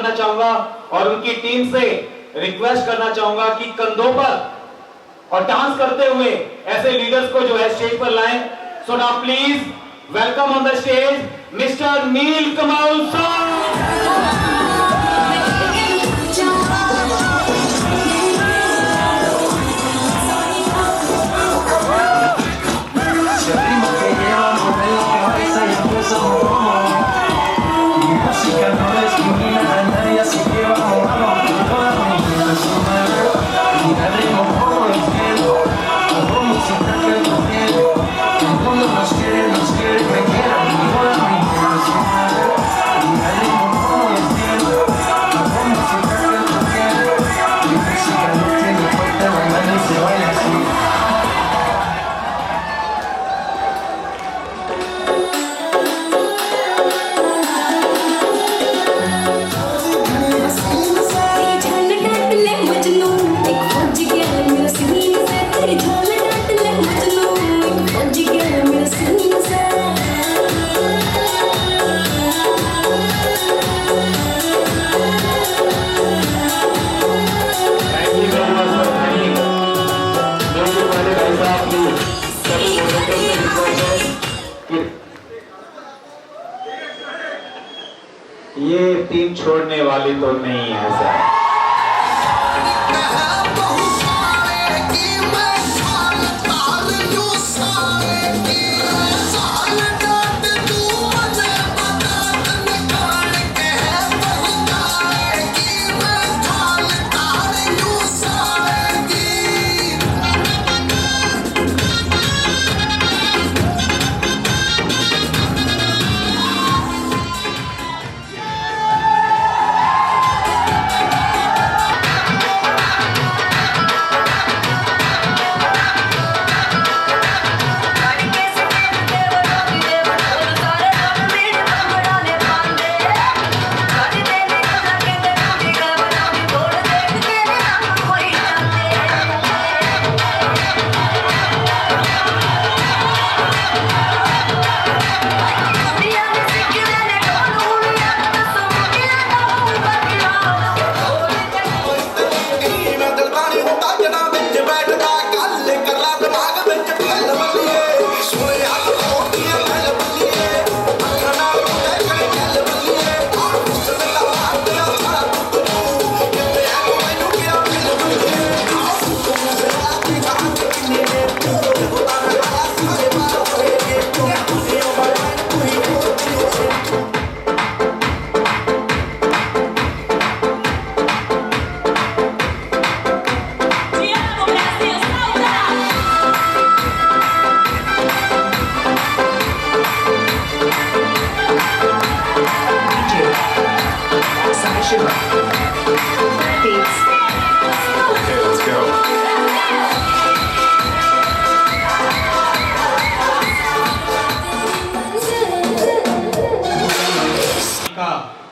करना चाहूंगा और उनकी टीम से रिक्वेस्ट करना चाहूंगा कि कंधों पर और डांस करते हुए ऐसे लीडर्स को जो है स्टेज पर लाएं। So now please welcome on the stage mister Neelkamal sir. ये टीम छोड़ने वाली तो नहीं है सर।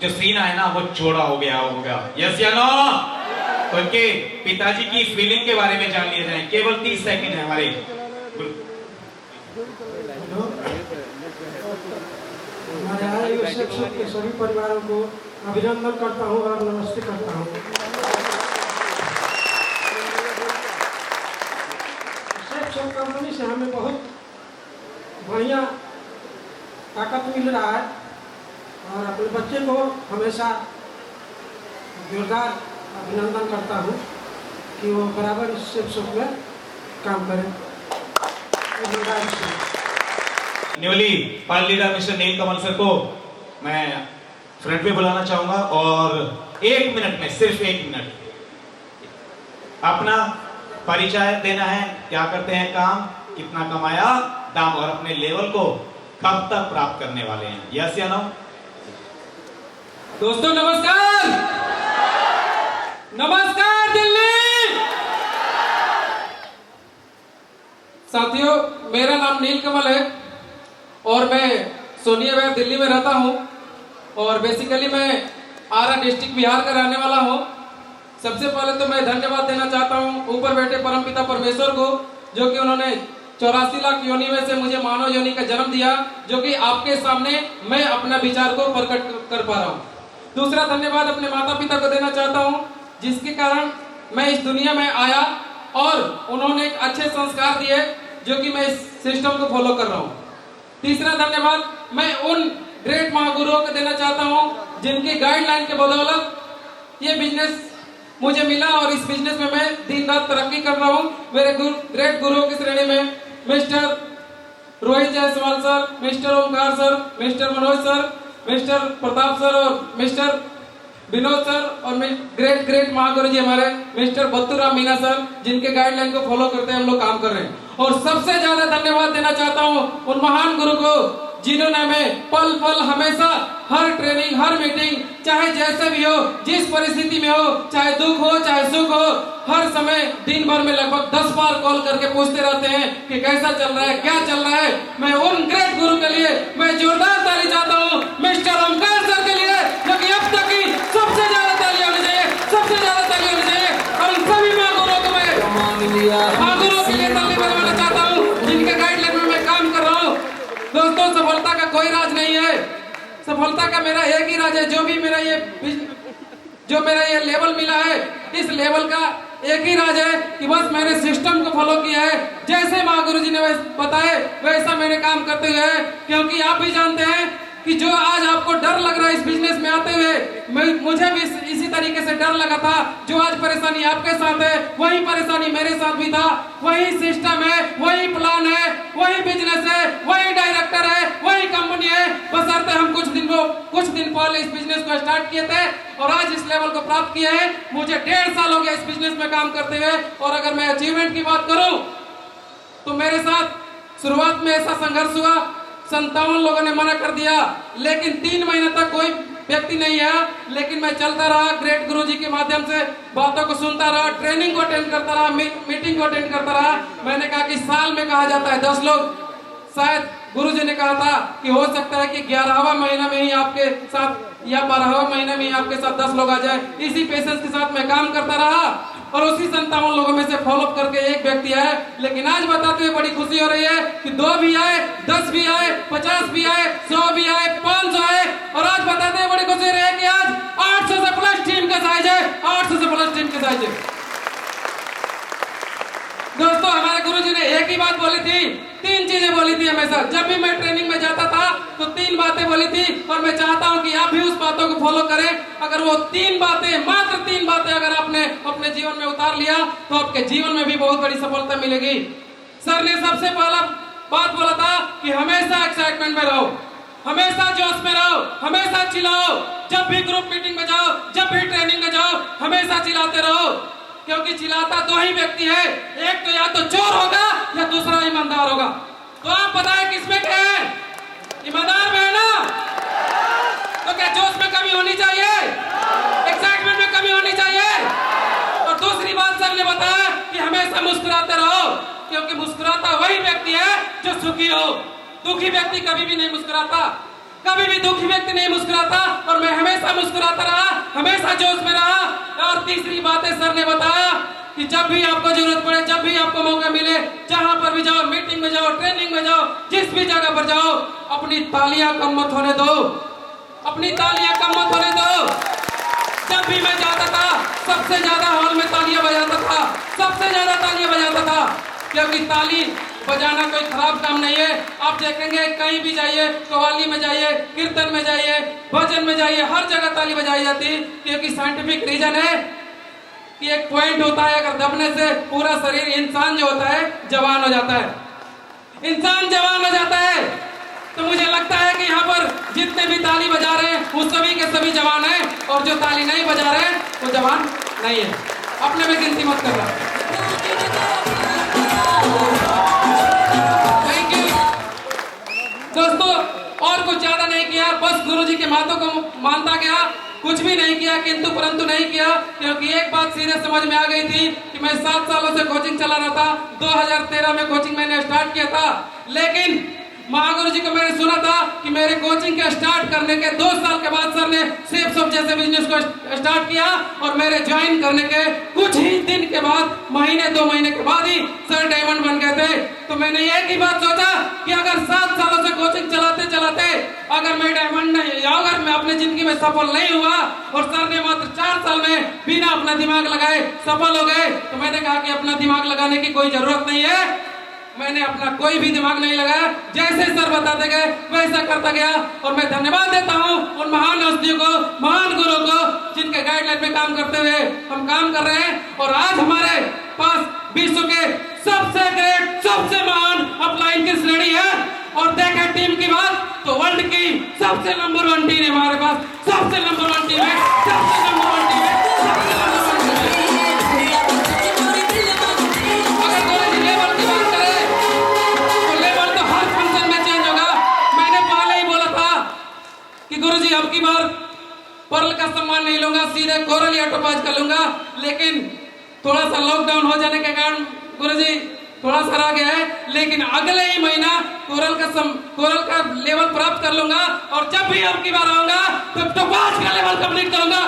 जो सीन है ना वो चौड़ा हो गया होगा। यस या नो? तो उनके पिताजी की फीलिंग के बारे में जान लिया जाए। केवल 30 सेकंड है हमारे। हमारे आए के सभी परिवारों को अभिनंदन करता हूँ और नमस्ते करता हूँ। कंपनी से हमें बहुत बढ़िया ताकत मिल रहा है और अपने बच्चे को हमेशा जोरदार अभिनंदन करता हूँ कि वो बराबर इस शोक में काम करें। Newly party leader mister Neelkamal sir को मैं फ्रंट पे बुलाना चाहूंगा और 1 मिनट में, सिर्फ 1 मिनट अपना परिचय देना है। क्या करते हैं काम, कितना कमाया दाम और अपने लेवल को कब तक प्राप्त करने वाले हैं। यस या नो? दोस्तों नमस्कार। नमस्कार दिल्ली। साथियों, मेरा नाम नीलकमल है और मैं सोनिया दिल्ली में रहता हूं और बेसिकली मैं आरा डिस्ट्रिक्ट बिहार का रहने वाला हूं। सबसे पहले तो मैं धन्यवाद देना चाहता हूं ऊपर बैठे परमपिता परमेश्वर को, जो कि उन्होंने 84 लाख योनि में से मुझे मानव योनि का जन्म दिया, जो कि आपके सामने मैं अपना विचार को प्रकट कर पा रहा हूं। दूसरा धन्यवाद अपने माता पिता को देना चाहता हूँ, जिसके कारण मैं इस दुनिया में आया और उन्होंने एक अच्छे संस्कार दिए जो कि मैं इस सिस्टम को फॉलो कर रहा हूँ। तीसरा धन्यवाद मैं उन ग्रेट महागुरुओं को देना चाहता हूँ जिनकी गाइडलाइन के बदौलत ये बिजनेस मुझे मिला और इस बिजनेस में मैं दिन रात तरक्की कर रहा हूँ। मेरे ग्रेट गुरुओं की श्रेणी में mister Rohit Jaiswal sir, mister Omkar sir, mister Manoj sir, mister Pratap sir और मिस्टर विनोद सर और ग्रेट महागुरु जी हमारे मिस्टर बत्तूराम मीना सर, जिनके गाइडलाइन को फॉलो करते हैं हम लोग काम कर रहे हैं। और सबसे ज्यादा धन्यवाद देना चाहता हूँ उन महान गुरु को जिन्होंने हमें पल पल हमेशा हर ट्रेनिंग, हर मीटिंग, चाहे जैसे भी हो, जिस परिस्थिति में हो, चाहे दुख हो चाहे सुख हो, हर समय दिन भर में लगभग 10 बार कॉल करके पूछते रहते हैं कि कैसा चल रहा है, क्या चल रहा है। मैं उन ग्रेट गुरु के लिए मैं जोरदार ताली चाहता हूँ मिस्टर ओमकार सर के लिए, जो कि अब तक की सबसे ज्यादा ताली होनी चाहिए, सबसे ज्यादा ताली होनी चाहिए। और उन सभी महागुरुओं को मैं महागुरुओं के लिए ताली बजाना चाहता हूँ जिनके गाइडलाइन में मैं काम कर रहा हूँ। दोस्तों, सफलता का कोई राज नहीं है, सफलता का मेरा एक ही राज है। जो मेरा ये लेवल मिला है, इस लेवल का एक ही राज है कि बस मैंने सिस्टम को फॉलो किया है, जैसे महागुरु जी ने बताए वैसा मैंने काम करते हुए है। क्योंकि आप भी जानते हैं कि जो आज आपको डर लग रहा है इस बिजनेस में आते हुए, मुझे भी इसी तरीके से डर लगा था। जो आज परेशानी आपके साथ है वही परेशानी मेरे साथ भी था। वही सिस्टम है, वही प्लान है, वही बिजनेस है, वही डायरेक्टर है, वही कंपनी है। बशर्ते हम कुछ दिन पहले इस बिजनेस को स्टार्ट किए थे और आज इस लेवल को प्राप्त किया है। मुझे 1.5 साल हो गया इस बिजनेस में काम करते हुए। और अगर मैं अचीवमेंट की बात करूं तो मेरे साथ शुरुआत में ऐसा संघर्ष हुआ, 57 लोगों ने मना कर दिया, लेकिन 3 महीने तक कोई व्यक्ति नहीं आया। लेकिन मैं चलता रहा, ग्रेट गुरुजी के माध्यम से बातों को सुनता रहा, ट्रेनिंग को अटेंड करता रहा, मीटिंग को अटेंड करता रहा। मैंने कहा कि साल में कहा जाता है 10 लोग, शायद गुरुजी ने कहा था कि हो सकता है कि 11वां महीना में ही आपके साथ या 12वां महीने में ही आपके साथ 10 लोग आ जाए। इसी पेशेंस के साथ मैं काम करता रहा और उसी 57 लोगों में से फॉलोअप करके एक व्यक्ति आए। लेकिन आज बताते हुए बड़ी खुशी हो रही है कि 2 भी आए, 10 भी आए, 50 भी आए, 100 भी आए, 500 आए। और आज बताते हुए बड़ी खुशी हो रही है कि आज 800 से प्लस टीम का साइज है, 800 से प्लस टीम का साइज है। दोस्तों, हमारे गुरुजी ने एक ही बात बोली थी, 3 चीजें बोली थी हमेशा। जब भी मैं ट्रेनिंग में जाता था तो 3 बातें बोली थी और मैं चाहता हूं कि आप भी उस बातों को फॉलो करें। अगर वो 3 बातें, मात्र 3 बातें अगर आपने अपने जीवन में उतार लिया तो आपके जीवन में भी बहुत बड़ी सफलता मिलेगी। सर ने सबसे पहला बात बोला था कि हमेशा एक्साइटमेंट में रहो, हमेशा जोश में रहो, हमेशा चिल्लाओ। जब भी ग्रुप मीटिंग में जाओ, जब भी ट्रेनिंग में जाओ, हमेशा चिल्लाते रहो। क्योंकि चिल्लाता 2 ही व्यक्ति है, एक तो या तो चोर होगा या दूसरा ईमानदार होगा। तो आप बताएं किसमें क्या है? ईमानदार में है ना? तो क्या जोश में कमी होनी चाहिए? एक्साइटमेंट में कमी होनी चाहिए? और दूसरी बात सर ने बताया कि हमेशा मुस्कुराते रहो, क्योंकि मुस्कुराता वही व्यक्ति है जो सुखी हो। दुखी व्यक्ति कभी भी नहीं मुस्कुराता, कभी भी दुखी व्यक्ति नहीं मुस्कुराता। और मैं हमेशा मुस्कुराता रहा, हमेशा जोश में रहा। और तीसरी बात है, सर ने बताया कि जब भी आपको जरूरत पड़े, जब भी आपको मौका मिले, जहां पर भी जाओ, मीटिंग में जाओ, ट्रेनिंग में जाओ, जिस भी जगह पर जाओ, अपनी तालियां कम मत होने दो, अपनी तालियां कम मत होने दो। जब भी मैं जाता था सबसे ज्यादा हॉल में तालियां बजाता था, सबसे ज्यादा तालियां बजाता था। क्योंकि ताली बजाना कोई खराब काम नहीं है। आप देखेंगे कहीं भी जाइए, कव्वाली में जाइए, कीर्तन में जाइए, भजन में जाइए, हर जगह ताली बजाई जाती है। क्योंकि साइंटिफिक रीजन है कि एक पॉइंट होता है, अगर दबने से पूरा शरीर, इंसान जो होता है जवान हो जाता है, इंसान जवान हो जाता है। तो मुझे लगता है कि यहाँ पर जितने भी ताली बजा रहे हैं वो सभी के सभी जवान हैं, और जो ताली नहीं बजा रहे हैं वो जवान नहीं है। अपने में गिनती मत करना। थैंक यू दोस्तों। और कुछ ज्यादा नहीं किया, बस गुरुजी के बातों को मानता गया, कुछ भी नहीं किया, किंतु परंतु नहीं किया। क्योंकि एक बात सीधे समझ में आ गई थी कि मैं 7 सालों से कोचिंग चला रहा था। 2013 में कोचिंग मैंने स्टार्ट किया था, लेकिन महागुरु जी को मैंने सुना था कि मेरे कोचिंग के स्टार्ट करने के 2 साल के बाद सर ने सेफ सब जैसे बिजनेस को स्टार्ट किया और मेरे ज्वाइन करने के कुछ ही दिन के बाद, महीने 2 महीने के बाद ही सर डायमंड बन गए थे। तो मैंने एक ही बात सोचा कि अगर 7 सालों से कोचिंग चलाते चलाते अगर मैं डायमंड नहीं, या अगर मैं अपनी जिंदगी में सफल नहीं हुआ और सर ने मात्र 4 साल में बिना अपना दिमाग लगाए सफल हो गए, तो मैंने कहा कि अपना दिमाग लगाने की कोई जरूरत नहीं है। मैंने अपना कोई भी दिमाग नहीं लगाया, जैसे सर बताते गए वैसा करता गया। और मैं धन्यवाद देता हूँ उन महान हस्तियों को, महान गुरु को, जिनके गाइडलाइन में काम करते हुए हम काम कर रहे हैं। और आज हमारे पास विश्व के सबसे ग्रेट, सबसे महान अपलाइन की श्रेणी है। और देखें टीम की बात तो वर्ल्ड की सबसे नंबर 1 टीम है हमारे पास, सबसे नंबर 1 टीम है, सबसे नंबर 1 टीम है, सबसे नंबर 1 टीम है। अगर कोई लेवल की बात करे तो लेवल तो हर फंक्शन में चेंज होगा। मैंने पहले ही बोला था कि गुरुजी अब की बार पर्ल का सम्मान नहीं लूंगा, सीधे कोरल या टोपाज का लूंगा। लेकिन थोड़ा सा लॉकडाउन हो जाने के कारण गुरुजी थोड़ा सा रह गया है, लेकिन अगले ही महीना कोरल का लेवल प्राप्त कर लूंगा। और जब भी अब की बार आऊंगा तो टोपाज का लेवल कंप्लीट करूंगा।